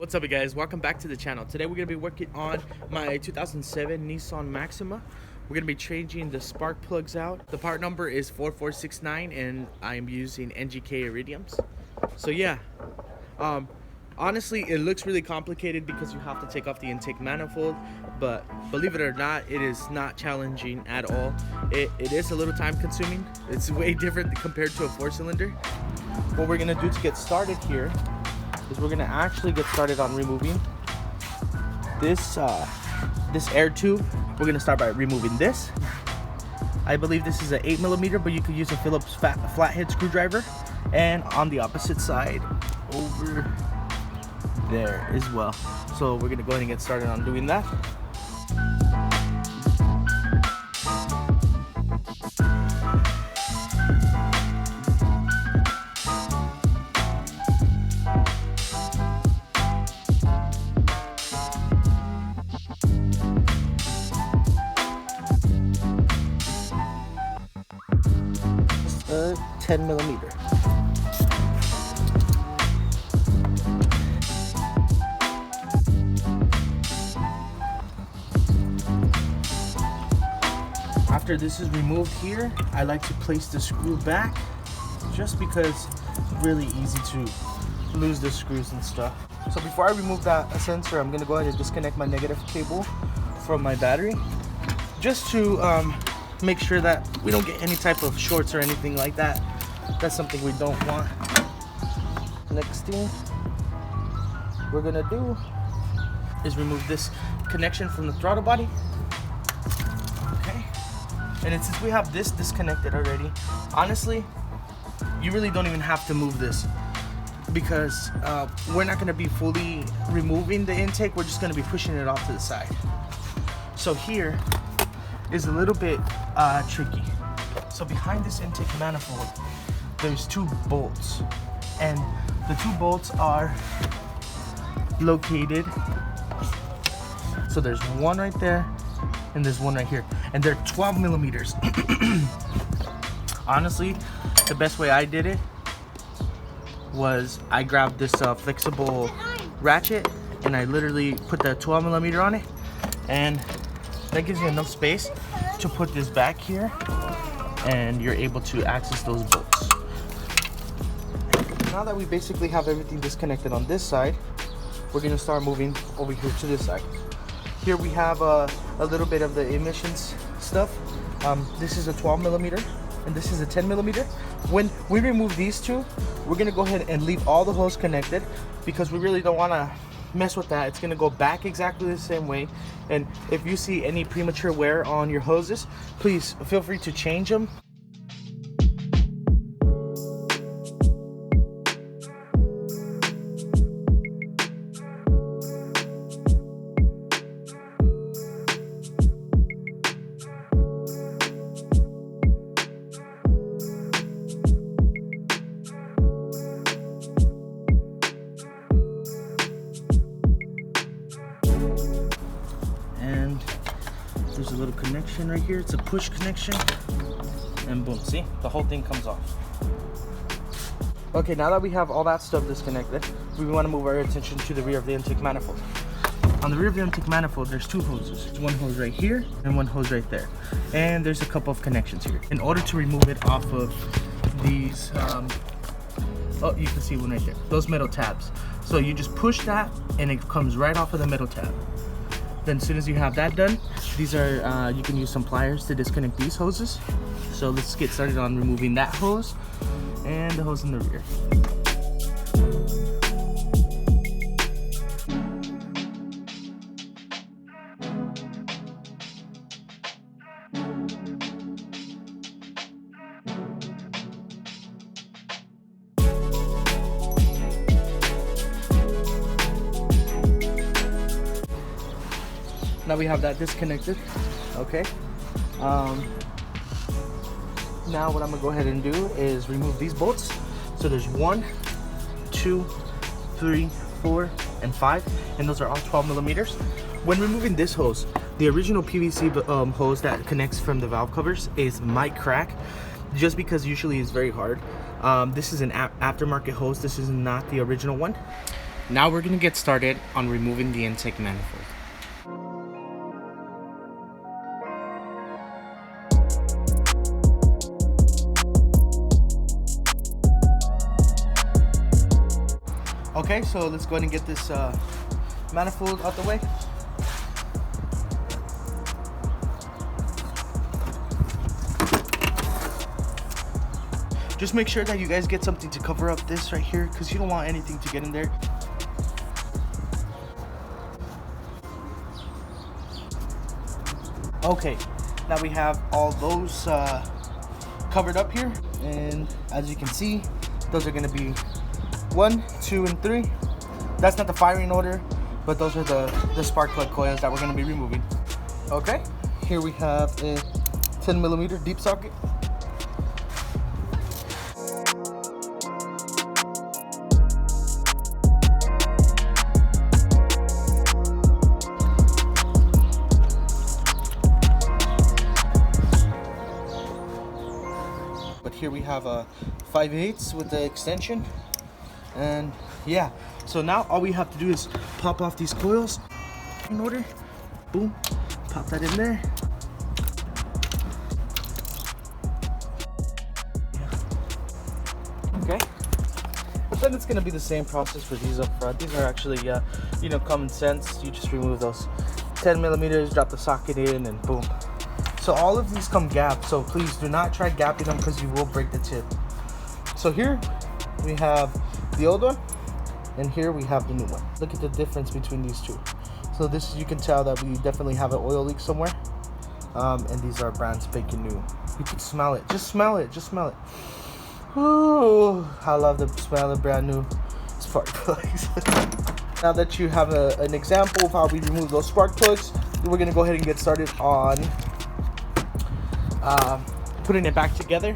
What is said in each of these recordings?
What's up, you guys? Welcome back to the channel. Today we're going to be working on my 2007 Nissan Maxima. We're going to be changing the spark plugs out. The part number is 4469 and I'm using NGK iridiums. So yeah, honestly it looks really complicated because you have to take off the intake manifold, but believe it or not, it is not challenging at all. It is a little time consuming. It's way different compared to a 4-cylinder. What we're going to do to get started here is we're gonna actually get started on removing this air tube. We're gonna start by removing this. I believe this is an 8mm, but you could use a Phillips flathead screwdriver. And on the opposite side, over there as well. So we're gonna go ahead and get started on doing that. A 10mm. After this is removed here, I like to place the screw back just because it's really easy to lose the screws and stuff. So before I remove that sensor, I'm going to go ahead and disconnect my negative cable from my battery just to make sure that we don't get any type of shorts or anything like that. That's something we don't want. Next thing we're gonna do is remove this connection from the throttle body. Okay, and since we have this disconnected already, honestly you really don't even have to move this because we're not going to be fully removing the intake. We're just going to be pushing it off to the side. So here is a little bit tricky. So behind this intake manifold, there's two bolts, and the two bolts are located. So there's one right there, and there's one right here, and they're 12mm. Honestly, the best way I did it was I grabbed this flexible ratchet, and I literally put the 12mm on it, and that gives you enough space to put this back here, and you're able to access those bolts. Now that we basically have everything disconnected on this side, we're going to start moving over here to this side. Here we have a little bit of the emissions stuff. This is a 12mm and this is a 10mm. When we remove these two, we're going to go ahead and leave all the hoses connected because we really don't want to mess with that. It's going to go back exactly the same way, and if you see any premature wear on your hoses, please feel free to change them. There's a little connection right here. It's a push connection, and boom, see, the whole thing comes off. Okay, now that we have all that stuff disconnected, we want to move our attention to the rear of the intake manifold. On the rear of the intake manifold, there's two hoses. There's one hose right here and one hose right there, and there's a couple of connections here. In order to remove it off of these oh, you can see one right there, those metal tabs. So you just push that and it comes right off of the metal tab. Then as soon as you have that done, these are you can use some pliers to disconnect these hoses. So let's get started on removing that hose and the hose in the rear. Now we have that disconnected. Okay. Now what I'm gonna go ahead and do is remove these bolts. So there's 1, 2, 3, 4, and 5, and those are all 12mm. When removing this hose, the original PVC hose that connects from the valve covers might crack, just because usually it's very hard. This is an aftermarket hose. This is not the original one. Now we're gonna get started on removing the intake manifold. Okay, so let's go ahead and get this manifold out the way. Just make sure that you guys get something to cover up this right here, because you don't want anything to get in there. Okay, now we have all those covered up here, and as you can see, those are going to be 1, 2, and 3. That's not the firing order, but those are the spark plug coils that we're going to be removing. Okay, here we have a 10mm deep socket. But here we have a 5/8 with the extension. And yeah, so now all we have to do is pop off these coils in order. Boom, pop that in there. Okay, but then it's gonna be the same process for these up front. These are actually you know, common sense. You just remove those 10mm, drop the socket in, and boom. So all of these come gapped, so please do not try gapping them because you will break the tip. So here we have the old one, and here we have the new one. Look at the difference between these two. So this, you can tell that we definitely have an oil leak somewhere, and these are brand spanking new. You can smell it. Just smell it. Just smell it. Ooh, I love the smell of brand new spark plugs. Now that you have an example of how we remove those spark plugs, we're gonna go ahead and get started on putting it back together.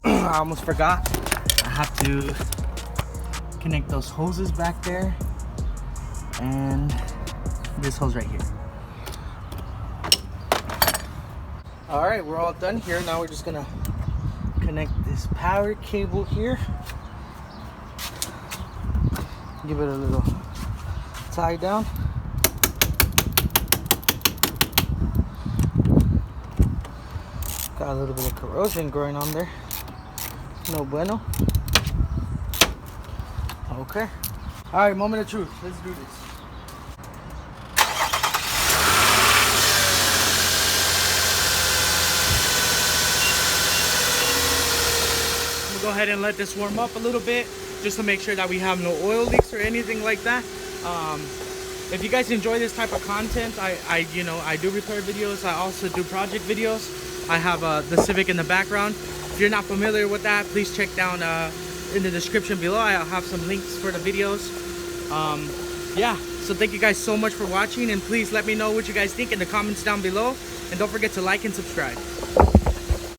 I almost forgot. I have to connect those hoses back there and this hose right here. All right, we're all done here. Now we're just gonna connect this power cable here. Give it a little tie down. Got a little bit of corrosion going on there. No bueno. Okay. All right, moment of truth. Let's do this. We'll go ahead and let this warm up a little bit, just to make sure that we have no oil leaks or anything like that. If you guys enjoy this type of content, I do repair videos. I also do project videos. I have the Civic in the background. If you're not familiar with that, please check down in the description below. I'll have some links for the videos. Yeah, so thank you guys so much for watching, and please let me know what you guys think in the comments down below, and don't forget to like and subscribe.